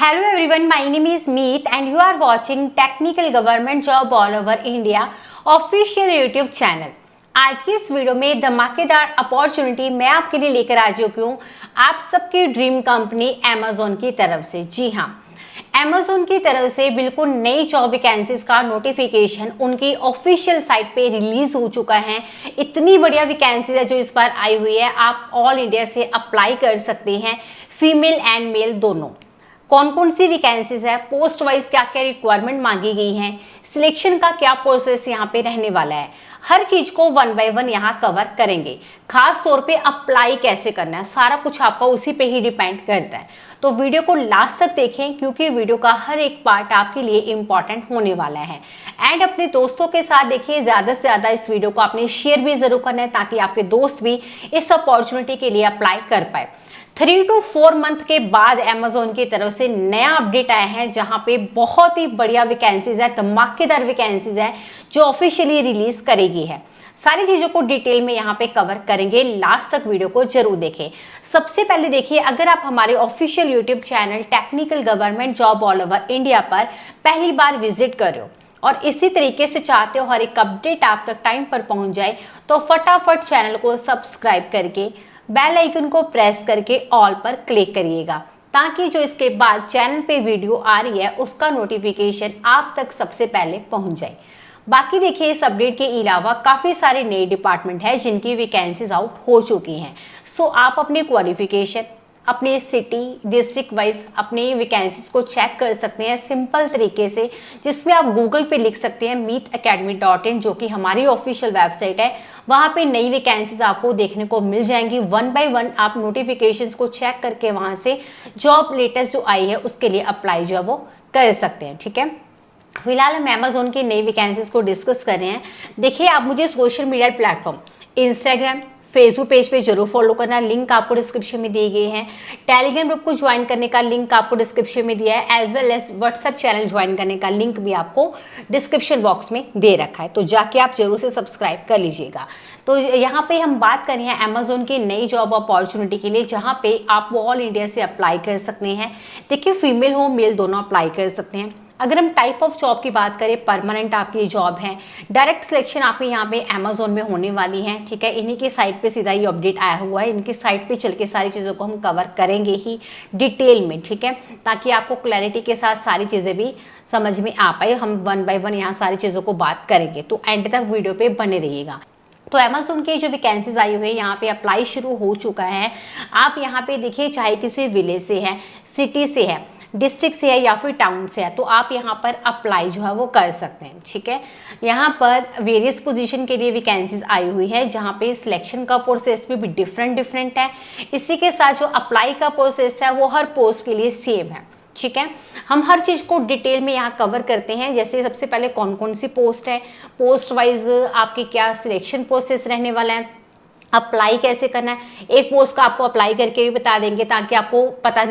Hello everyone, my name is Meet and you are watching Technical Government Job All Over India official YouTube channel. आज की इस video में धमाकेदार opportunity मैं आपके लिए लेकर आ चुकी हूँ आप सबकी ड्रीम कंपनी Amazon की तरफ से। जी हाँ, Amazon की तरफ से बिल्कुल नई जॉब वैकेंसीज का नोटिफिकेशन उनकी ऑफिशियल साइट पे रिलीज हो चुका है। इतनी बढ़िया वैकेंसीज है जो इस बार आई हुई है, आप ऑल इंडिया से अप्लाई कर सकते हैं, फीमेल एंड मेल दोनों। कौन कौन सी वैकेंसीज है, पोस्ट वाइज क्या क्या रिक्वायरमेंट मांगी गई है, सिलेक्शन का क्या प्रोसेस यहाँ पे रहने वाला है, हर चीज को वन बाय वन यहाँ कवर करेंगे। खास तौर पे अप्लाई कैसे करना है, सारा कुछ आपका उसी पे ही डिपेंड करता है। तो वीडियो को लास्ट तक देखें क्योंकि वीडियो का हर एक पार्ट आपके लिए इंपॉर्टेंट होने वाला है। एंड अपने दोस्तों के साथ देखिए, ज्यादा से ज्यादा इस वीडियो को आपने शेयर भी जरूर करना है ताकि आपके दोस्त भी इस अपॉर्चुनिटी के लिए अप्लाई कर पाए। 3 to 4 मंथ के बाद Amazon की तरफ से नया अपडेट आया है जहां पे बहुत ही बढ़िया वैकेंसीज है, धमाकेदार वैकेंसीज है जो ऑफिशियली रिलीज करेगी है। सारी चीजों को डिटेल में यहाँ पे कवर करेंगे, लास्ट तक वीडियो को जरूर देखें। सबसे पहले देखिए, अगर आप हमारे official YouTube channel technical government job all over India पर पहली बार विजिट कर रहे हो और इसी तरीके से चाहते हो हर एक अपडेट आप तक टाइम पर पहुंच जाए, तो फटाफट चैनल को सब्सक्राइब करके बेल आइकन को प्रेस करके ऑल पर क्लिक करिएगा ताकि जो इसके बाद चैनल पे वीडियो आ रही है उसका नोटिफिकेशन आप तक सबसे पहले पहुंच जाए। बाकी देखिए, इस अपडेट के अलावा काफी सारे नए डिपार्टमेंट है जिनकी वैकेंसीज आउट हो चुकी हैं। सो आप अपने क्वालिफिकेशन, अपने सिटी डिस्ट्रिक्ट वाइज अपनी वैकेंसीज को चेक कर सकते हैं सिंपल तरीके से, जिसमें आप गूगल पे लिख सकते हैं meetacademy.in जो कि हमारी ऑफिशियल वेबसाइट है। वहाँ पे नई वैकेंसीज आपको देखने को मिल जाएंगी। वन बाय वन आप नोटिफिकेशंस को चेक करके वहाँ से जॉब लेटेस्ट जो आई है उसके लिए अप्लाई जो है वो कर सकते हैं। ठीक है, फिलहाल हम Amazon की नई वैकेंसीज को डिस्कस कर रहे हैं। देखिए, आप मुझे social media platform Instagram, Facebook page पे जरूर फॉलो करना, लिंक आपको डिस्क्रिप्शन में दिए गए हैं। टेलीग्राम ग्रुप को ज्वाइन करने का लिंक आपको डिस्क्रिप्शन में दिया है, as well as WhatsApp channel join करने का लिंक भी आपको डिस्क्रिप्शन बॉक्स में दे रखा है, तो जाके आप जरूर से सब्सक्राइब कर लीजिएगा। तो यहाँ पे हम बात कर रहे हैं Amazon की नई जॉब अपॉर्चुनिटी के लिए जहाँ पे आप ऑल इंडिया से अप्लाई कर सकते हैं। देखिए, फीमेल हो मेल दोनों अप्लाई कर सकते हैं। अगर हम टाइप ऑफ जॉब की बात करें, परमानेंट आपकी जॉब है, डायरेक्ट सिलेक्शन आपके यहाँ पे Amazon में होने वाली है। ठीक है, इन्हीं की साइट पे सीधा ये अपडेट आया हुआ है, इनकी साइट पे चल के सारी चीज़ों को हम कवर करेंगे ही डिटेल में। ठीक है, ताकि आपको क्लैरिटी के साथ सारी चीज़ें भी समझ में आ पाए। हम वन बाय वन यहाँ सारी चीज़ों को बात करेंगे, तो एंड तक वीडियो पे बने रहिएगा। तो Amazon की जो वैकेंसीज आई हुई है यहाँ पे अप्लाई शुरू हो चुका है। आप यहाँ पे देखिए, चाहे किसी विलेज से है, सिटी से है, डिस्ट्रिक्ट से है या फिर टाउन से है, तो आप यहाँ पर अप्लाई जो है वो कर सकते हैं। ठीक है, यहाँ पर वेरियस पोजीशन के लिए वैकेंसीज आई हुई है जहाँ पे सिलेक्शन का प्रोसेस भी डिफरेंट है। इसी के साथ जो अप्लाई का प्रोसेस है वो हर पोस्ट के लिए सेम है। ठीक है, हम हर चीज को डिटेल में यहाँ कवर करते हैं। जैसे सबसे पहले कौन कौन सी पोस्ट है, पोस्ट वाइज आपके क्या सिलेक्शन प्रोसेस रहने वाला है, अप्लाई कैसे करना है। एक पोस्ट का आपको अप्लाई करके भी बता देंगे ताकि आपको पता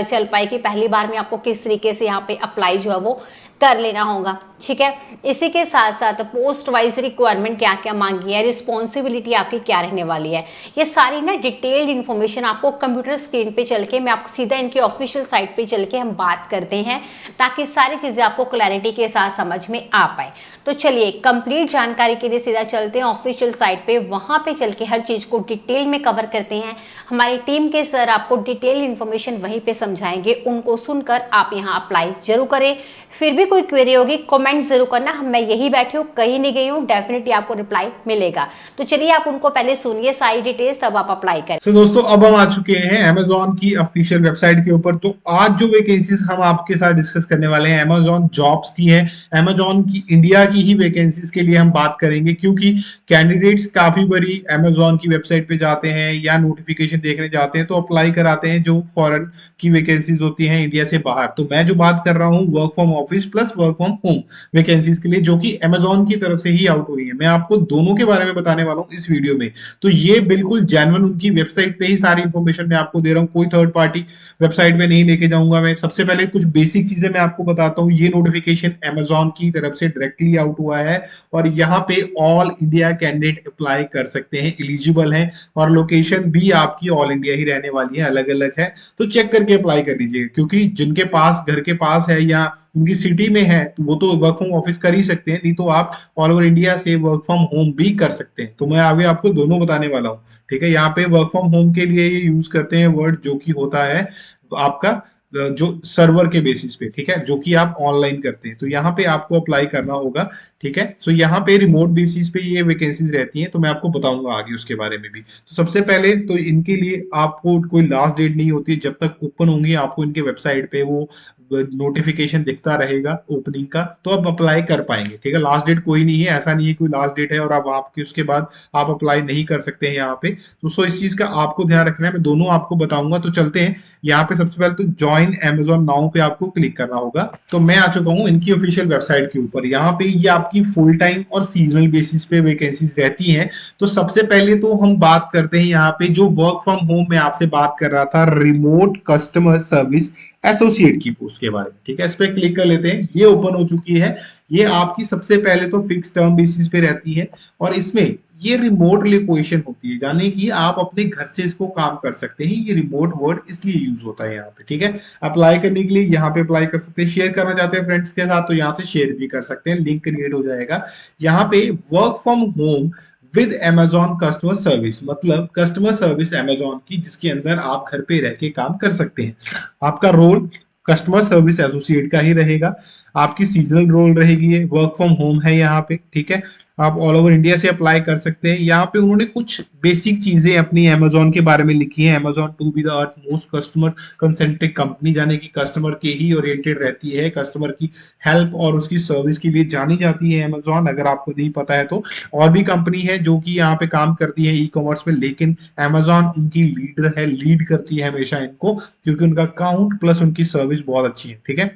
चल पाए कि पहली बार में आपको किस तरीके से यहाँ पे अप्लाई जो है वो कर लेना होगा। ठीक है, इसी के साथ साथ पोस्ट वाइज रिक्वायरमेंट क्या क्या मांगी है, रिस्पॉन्सिबिलिटी आपकी क्या रहने वाली है, ये सारी ना डिटेल्ड इन्फॉर्मेशन आपको कंप्यूटर स्क्रीन पे चल के, मैं आपको सीधा इनकी ऑफिशियल साइट पे चल के हम बात करते हैं ताकि सारी चीजें आपको क्लैरिटी के साथ समझ में आ पाए। तो चलिए, कंप्लीट जानकारी के लिए सीधा चलते हैं ऑफिशियल साइट पे, वहां पे चल के हर चीज को डिटेल में कवर करते हैं। हमारी टीम के सर आपको डिटेल इन्फॉर्मेशन वहीं पे समझाएंगे, उनको सुनकर आप यहाँ अप्लाई जरूर करें। फिर भी कोई क्वेरी होगी कमेंट जरूर करना, मैं यही बैठी हूँ, कहीं नहीं गई हूँ, डेफिनेटली आपको रिप्लाई मिलेगा। तो चलिए, आप उनको पहले सुनिए सारी डिटेल्स, तब आप अप्लाई करें। तो दोस्तों, अब हम आ चुके हैं Amazon की ऑफिशियल वेबसाइट के ऊपर। तो आज जो वैकेंसीज हम आपके साथ डिस्कस करने वाले हैं Amazon जॉब्स की है, Amazon की इंडिया की ही वैकेंसीज के लिए हम बात करेंगे, क्योंकि कैंडिडेट्स काफी बड़ी Amazon की वेबसाइट पे जाते हैं या नोटिफिकेशन देखने जाते हैं तो अप्लाई कराते हैं जो फॉरेन की वैकेंसीज होती हैं इंडिया से बाहर। तो मैं जो बात कर रहा हूँ work from office plus work from home vacancies के लिए, जो कि अमेजोन की तरफ से ही आउट हुई है। मैं आपको दोनों के बारे में बताने वाला हूँ इस वीडियो में। तो ये बिल्कुल जेन्युइन उनकी वेबसाइट पे ही सारी इंफॉर्मेशन मैं आपको दे रहा हूँ, कोई थर्ड पार्टी वेबसाइट पे नहीं लेके जाऊंगा मैं। सबसे पहले कुछ बेसिक चीजें मैं आपको बताता हूँ। ये नोटिफिकेशन अमेजोन की तरफ से डायरेक्टली आउट हुआ है और यहाँ पे ऑल इंडिया कैंडिडेट अप्लाई कर सकते हैं, एलिजिबल हैं, और लोकेशन भी आपकी ऑल इंडिया ही रहने वाली है, अलग अलग है। तो चेक करके अप्लाई कर लीजिएगा, क्योंकि जिनके पास घर के पास है या उनकी सिटी में है तो वो तो वर्क फ्रॉम ऑफिस कर ही सकते हैं, नहीं तो आप ऑल ओवर इंडिया से वर्क फ्रॉम होम भी कर सकते हैं। तो मैं आगे आपको दोनों बताने वाला हूँ। ठीक है, यहाँ पे वर्क फ्रॉम होम के लिए ये यूज करते हैं वर्ड जो कि होता है आपका जो सर्वर के बेसिस पे, ठीक है, जो कि आप ऑनलाइन करते हैं। तो यहाँ पे आपको अप्लाई करना होगा। ठीक है, सो यहाँ पे रिमोट बेसिस पे ये वैकेंसीज रहती हैं, तो मैं आपको बताऊंगा आगे उसके बारे में भी। तो सबसे पहले तो इनके लिए आपको कोई लास्ट डेट नहीं होती, जब तक ओपन होंगी आपको इनके वेबसाइट पे वो नोटिफिकेशन दिखता रहेगा ओपनिंग का, तो आप अप्लाई कर पाएंगे। ठीक है, लास्ट डेट कोई नहीं है, ऐसा नहीं है कोई लास्ट डेट है और अब आपके उसके बाद आप अप्लाई नहीं कर सकते हैं यहाँ पे। तो सो इस चीज का आपको ध्यान रखना है, मैं दोनों आपको बताऊंगा। तो चलते हैं यहाँ पे। सबसे पहले तो ज्वाइन अमेजोन नाउ पे आपको क्लिक करना होगा। तो मैं आ चुका हूँ इनकी ऑफिशियल वेबसाइट के ऊपर। यहाँ पे ये आपकी फुल टाइम और सीजनल बेसिस पे वैकेंसीज रहती हैं। तो सबसे पहले तो हम बात करते हैं यहाँ पे जो वर्क फ्रॉम होम में आपसे बात कर रहा था, रिमोट कस्टमर सर्विस एसोसिएट की पोस्ट के बारे में। ठीक है, इस पे क्लिक कर लेते हैं। ये ओपन हो चुकी है। ये आपकी सबसे पहले तो फिक्स टर्म बेसिस पे रहती है और इसमें ये रिमोट लोकेशन होती है, यानी कि आप अपने घर से इसको काम कर सकते हैं। ये रिमोट वर्ड इसलिए यूज होता है यहाँ पे। ठीक है, अप्लाई करने के लिए यहाँ पे अप्लाई कर सकते हैं। शेयर करना चाहते हैं फ्रेंड्स के साथ तो यहाँ से शेयर भी कर सकते हैं, लिंक क्रिएट हो जाएगा। यहाँ पे work from home with Amazon customer service, मतलब कस्टमर सर्विस अमेजॉन की, जिसके अंदर आप घर पे रह के काम कर सकते हैं। आपका रोल कस्टमर सर्विस एसोसिएट का ही रहेगा। आपकी सीजनल रोल रहेगी, ये वर्क फ्रॉम होम है यहाँ पे। ठीक है, आप ऑल ओवर इंडिया से अप्लाई कर सकते हैं। यहाँ पे उन्होंने कुछ बेसिक चीजें अपनी अमेजोन के बारे में लिखी है। Amazon to be the earth most customer concentric company, यानी कि कस्टमर के ही ओरिएंटेड रहती है, कस्टमर की हेल्प और उसकी सर्विस के लिए जानी जाती है अमेजोन। अगर आपको नहीं पता है तो और भी कंपनी है जो कि यहाँ पे काम करती है ई कॉमर्स में, लेकिन अमेजोन उनकी लीडर है, लीड करती है हमेशा इनको, क्योंकि उनका काउंट प्लस उनकी सर्विस बहुत अच्छी है। ठीक है,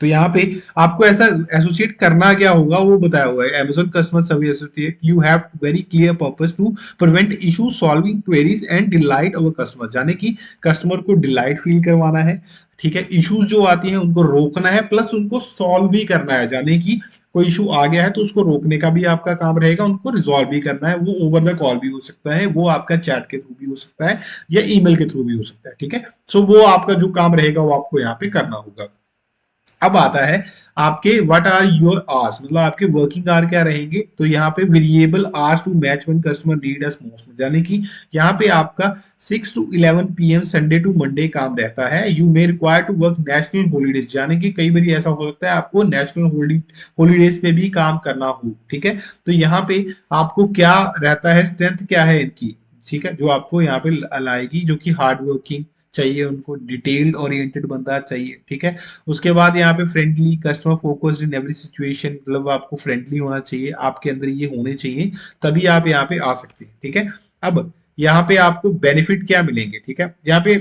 तो यहाँ पे आपको ऐसा एसोसिएट करना क्या होगा वो बताया हुआ है। Amazon customer service associate, you have very clear purpose to prevent issue, solving queries and delight our customer, यानी कि कस्टमर को डिलाइट फील करवाना है। ठीक है, इश्यूज जो आती हैं उनको रोकना है, प्लस उनको सॉल्व भी करना है, यानी कि कोई इशू आ गया है तो उसको रोकने का भी आपका काम रहेगा, उनको रिजॉल्व भी करना है। वो ओवर द कॉल भी हो सकता है, वो आपका चैट के थ्रू भी हो सकता है, या ईमेल के थ्रू भी हो सकता है। ठीक है, सो वो आपका जो काम रहेगा वो आपको यहाँ पे करना होगा। अब आता है आपके व्हाट आर योर आवर्स, मतलब आपके वर्किंग आवर क्या रहेंगे। तो यहाँ पे variable hours to match when customer need us most, यानी कि यहाँ पे आपका 6 to 11 PM Sunday to Monday काम रहता है। You may require to work national holidays, यानी कि कई बार ऐसा हो सकता है आपको नेशनल हॉलीडेज पे भी काम करना हो। ठीक है, तो यहाँ पे आपको क्या रहता है, स्ट्रेंथ क्या है इनकी, ठीक है, जो आपको यहाँ पे लाएगी, जो कि हार्ड वर्किंग चाहिए, उनको डिटेल्ड ओरिएंटेड बंदा चाहिए। ठीक है, उसके बाद यहाँ पे friendly, customer focused in every situation, मतलब आपको फ्रेंडली होना चाहिए, आपके अंदर ये होने चाहिए, तभी आप यहाँ पे आ सकते हैं। ठीक है, अब यहाँ पे आपको बेनिफिट क्या मिलेंगे। ठीक है, यहाँ पे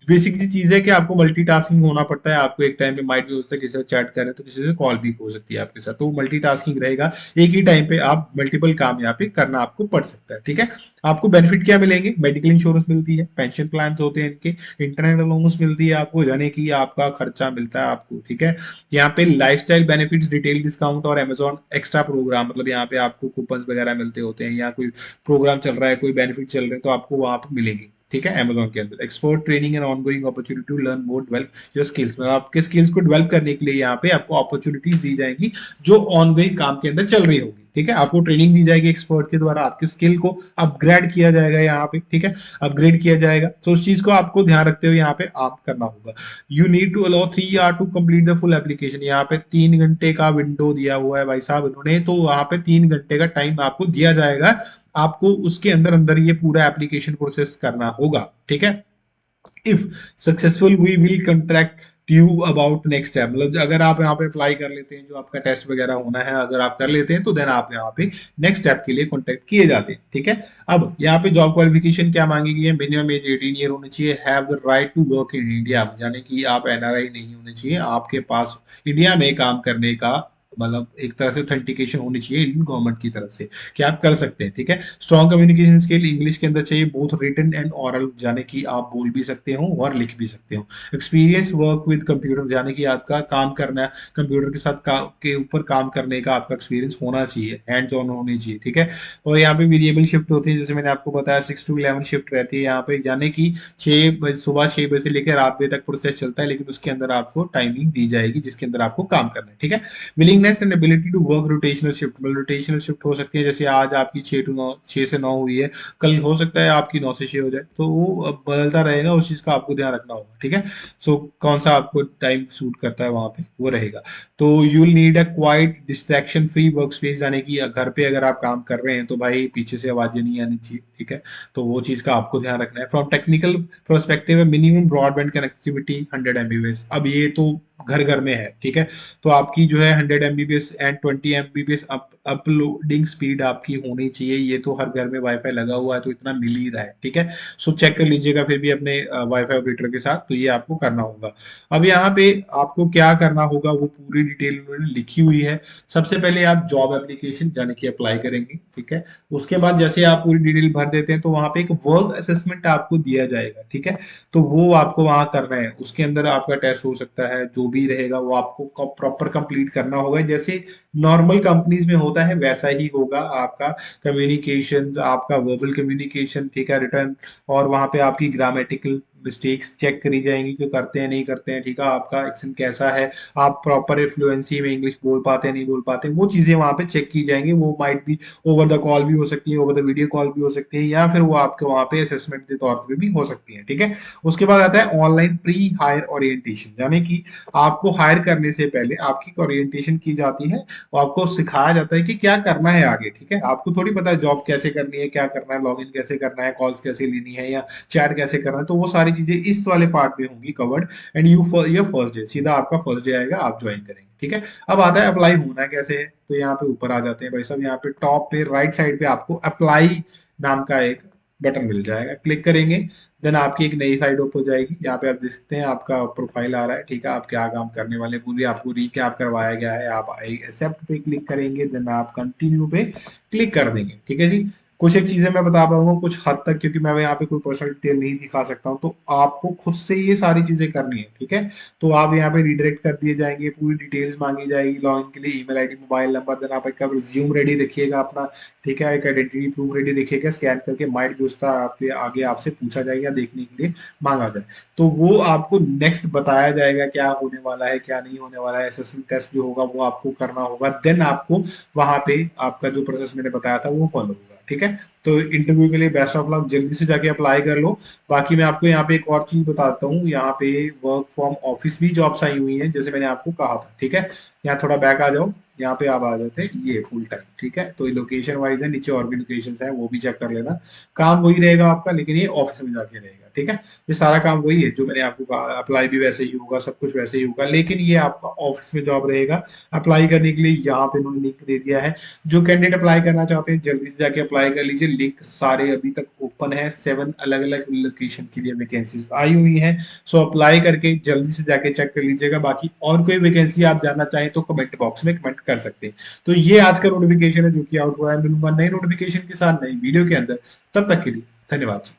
बेसिक सी चीज है कि आपको मल्टीटास्किंग होना पड़ता है। आपको एक टाइम पे माइट भी हो सकता है किसी से चैट कर रहे हैं तो किसी से कॉल भी हो सकती है आपके साथ, तो मल्टीटास्किंग रहेगा, एक ही टाइम पे आप मल्टीपल काम यहाँ पे करना आपको पड़ सकता है। ठीक है, आपको बेनिफिट क्या मिलेंगे, मेडिकल इंश्योरेंस मिलती है, पेंशन प्लान होते हैं इनके, इंटरनेट अलाउंस मिलती है आपको, यानी कि आपका खर्चा मिलता है आपको। ठीक है, यहाँ पे लाइफस्टाइल बेनिफिट्स, डिटेल डिस्काउंट और अमेजॉन एक्स्ट्रा प्रोग्राम, मतलब यहाँ पे आपको कूपन वगैरह मिलते होते हैं, या कोई प्रोग्राम चल रहा है, कोई बेनिफिट चल रहे हैं तो आपको वहां पर मिलेंगे। ठीक है, अमेजोन के अंदर expert training and ongoing opportunity to learn more, develop your skills, मतलब आपके स्किल्स को डेवलप करने के लिए यहाँ पे आपको अपॉर्चुनिटीज दी जाएंगी जो ऑनगोइंग काम के अंदर चल रही होगी। ठीक है, आपको ट्रेनिंग दी जाएगी एक्सपर्ट के द्वारा, आपके स्किल को अपग्रेड किया जाएगा यहाँ पे। ठीक है, अपग्रेड किया जाएगा, तो उस चीज को आपको ध्यान रखते हुए यहाँ पे आप करना होगा। You need to allow 3 hours to complete the full application, यहाँ पे 3 घंटे का विंडो दिया हुआ है भाई साहब इन्होंने, तो वहां पे 3 घंटे का टाइम आपको दिया जाएगा, आपको उसके अंदर अंदर ये पूरा एप्लीकेशन प्रोसेस करना होगा। ठीक है, if successful we will you about next step, मतलब अगर आप यहाँ पे अप्लाई कर लेते हैं, जो आपका टेस्ट वगैरह होना है अगर आप कर लेते हैं, तो देन आप यहाँ पे नेक्स्ट स्टेप के लिए कॉन्टेक्ट किए जाते हैं, ठीक है। अब यहाँ पे जॉब क्वालिफिकेशन क्या मांगी गई है, मिनिमम एज 18 ईयर होनी चाहिए, have the right to work in India, यानी कि आप एनआरआई नहीं होने चाहिए, आपके पास इंडिया में काम करने का मतलब एक तरह से ऑथेंटिकेशन होनी चाहिए इंडियन गवर्नमेंट की तरफ से कि आप कर सकते हैं, ठीक है। स्ट्रॉन्ग कम्युनिकेशन स्किल इंग्लिश के अंदर चाहिए, बोथ रिटन एंड ऑरल, यानी कि आप बोल भी सकते हो और लिख भी सकते हो। एक्सपीरियंस वर्क विद कंप्यूटर, यानी कि आपका काम करना कंप्यूटर के साथ के ऊपर काम करने का आपका एक्सपीरियंस होना चाहिए, हैंड्स ऑन होनी चाहिए, ठीक है। और यहाँ पे वेरिएबल शिफ्ट होती है, जैसे मैंने आपको बताया 6 to 11 शिफ्ट रहती है यहाँ पे, यानी कि 6 बजे सुबह 6 बजे से लेकर रात बजे तक प्रोसेस चलता है, लेकिन उसके अंदर आपको टाइमिंग दी जाएगी जिसके अंदर आपको काम करना है, ठीक है। Willingness and ability to work rotational shift, मतलब रोटेशनल शिफ्ट हो सकती है, जैसे आज आपकी 6 से 9 हुई है, कल हो सकता है आपकी 9 से 6 हो जाए, तो वो अब बदलता रहेगा, उस चीज का आपको ध्यान रखना होगा, ठीक है। सो कौन सा आपको टाइम सूट करता है वहां पे वो रहेगा। तो you will need a quite distraction free work space, यानी कि घर पे अगर आप काम कर रहे हैं तो भाई पीछे से आवाजें नहीं आनी चाहिए, ठीक है। तो वो चीज का आपको ध्यान रखना है। From technical perspective minimum broadband connectivity 100 Mbps, अब ये तो घर घर में है, ठीक है। तो आपकी जो है 100 Mbps and 20 Mbps uploading speed आपकी होनी चाहिए, ये तो हर घर में वाईफाई लगा हुआ है तो इतना मिल ही रहा है, ठीक है। सो चेक कर लीजिएगा फिर भी अपने वाईफाई ऑपरेटर के साथ, तो ये आपको करना होगा। अब यहाँ पे आपको क्या करना होगा वो पूरी डिटेल उन्होंने लिखी हुई है। सबसे पहले आप जॉब एप्लीकेशन यानी कि अप्लाई करेंगे, ठीक है। उसके बाद जैसे आप पूरी डिटेल भर देते हैं तो वहां पे एक वर्क असेसमेंट आपको दिया जाएगा, ठीक है। तो वो आपको वहां करना है, उसके अंदर आपका टेस्ट हो सकता है, जो भी रहेगा वो आपको प्रॉपर कंप्लीट करना होगा, जैसे नॉर्मल कंपनीज में होता है वैसा ही होगा आपका कम्युनिकेशन, आपका वर्बल कम्युनिकेशन, ठीक है, रिटर्न, और वहां पे आपकी ग्रामेटिकल मिस्टेक्स चेक करी जाएंगी कि करते हैं नहीं करते हैं, ठीक है। आपका एक्सेंट कैसा है, आप प्रॉपर फ्लुएंसी में इंग्लिश बोल पाते हैं नहीं बोल पाते, वो चीजें वहां पे चेक की जाएंगी। वो माइट भी ओवर द कॉल भी हो सकती है, ओवर द वीडियो कॉल भी हो सकती है, या फिर वो आपके वहां पे असेसमेंट के तौर पर भी हो सकती है, ठीक है। उसके बाद आता है ऑनलाइन प्री हायर ओरिएंटेशन, यानी कि आपको हायर करने से पहले आपकी ओरिएंटेशन की जाती है और आपको सिखाया जाता है कि क्या करना है आगे, ठीक है। आपको थोड़ी पता है जॉब कैसे करनी है, क्या करना है, लॉगिन कैसे करना है, कॉल्स कैसे लेनी है या चैट कैसे करना है, तो वो सारी चीजें इस वाले पार्ट में होंगी कवर्ड। एंड ये फर्स्ट डे, सीधा आपका फर्स्ट डे आएगा, आप ज्वाइन करेंगे, ठीक है। अब आता है अप्लाई होना कैसे है, तो यहाँ पे ऊपर आ जाते हैं भाई साहब, यहाँ पे टॉप पे राइट साइड पे आपको अप्लाई नाम का एक बटन मिल जाएगा, क्लिक करेंगे, देन आपकी एक नई साइड ओपन हो जाएगी। यहाँ पे आप देख सकते हैं आपका प्रोफाइल आ रहा है, ठीक है। आप क्या काम करने वाले पूरी आपको रिकैप करवाया गया है, आप एक्सेप्ट पे क्लिक करेंगे, देन आप कंटिन्यू पे क्लिक कर देंगे, ठीक है जी। कुछ एक चीजें मैं बता पाऊंगा कुछ हद तक, क्योंकि मैं यहाँ पे कोई पर्सनल डिटेल नहीं दिखा सकता हूँ, तो आपको खुद से ये सारी चीजें करनी है, ठीक है। तो आप यहाँ पे रिडायरेक्ट कर दिए जाएंगे, पूरी डिटेल्स मांगी जाएगी लॉगिन के लिए, email ID, mobile number, then आप एक रिज्यूम रेडी रखिएगा अपना, ठीक है, एक आइडेंटिटी प्रूफ रेडी रखिएगा, स्कैन करके माइट भी उसका आपके आगे आपसे पूछा जाएगा, देखने के लिए मांगा जाए, तो वो आपको नेक्स्ट बताया जाएगा क्या होने वाला है क्या नहीं होने वाला है। असेसमेंट टेस्ट जो होगा वो आपको करना होगा, देन आपको वहां पे आपका जो प्रोसेस मैंने बताया था वो फॉलो होगा, ठीक है। तो इंटरव्यू के लिए बेस्ट ऑफ लक, जल्दी से जाके अप्लाई कर लो। बाकी मैं आपको यहाँ पे एक और चीज बताता हूँ, यहाँ पे वर्क फ्रॉम ऑफिस भी जॉब्स आई हुई हैं, जैसे मैंने आपको कहा था, ठीक है। यहाँ थोड़ा बैक आ जाओ, यहाँ पे आप आ जाते हैं, ये फुल टाइम, ठीक है। तो लोकेशन वाइज है, नीचे और भी लोकेशन है वो भी चेक कर लेना। काम वही रहेगा आपका, लेकिन ये ऑफिस में जाके रहेगा, ठीक है। ये सारा काम वही है जो मैंने आपको कहा, अप्लाई भी वैसे ही होगा, सब कुछ वैसे ही होगा, लेकिन ये आपका ऑफिस में जॉब रहेगा। अप्लाई करने के लिए यहाँ पे उन्होंने लिंक दे दिया है, जो कैंडिडेट अप्लाई करना चाहते हैं जल्दी से जाके अप्लाई कर लीजिए। लिंक सारे अभी तक ओपन है, 7 अलग अलग लोकेशन के लिए वैकेंसीज आई हुई हैं। सो अप्लाई करके जल्दी से जाके चेक कर लीजिएगा। बाकी और कोई वैकेंसी आप जानना चाहें तो कमेंट बॉक्स में कमेंट कर सकते हैं। तो ये आज का नोटिफिकेशन है जो कि आउट हुआ है, मिलूंगा नई नोटिफिकेशन के साथ नई वीडियो के अंदर, तब तक के लिए धन्यवाद।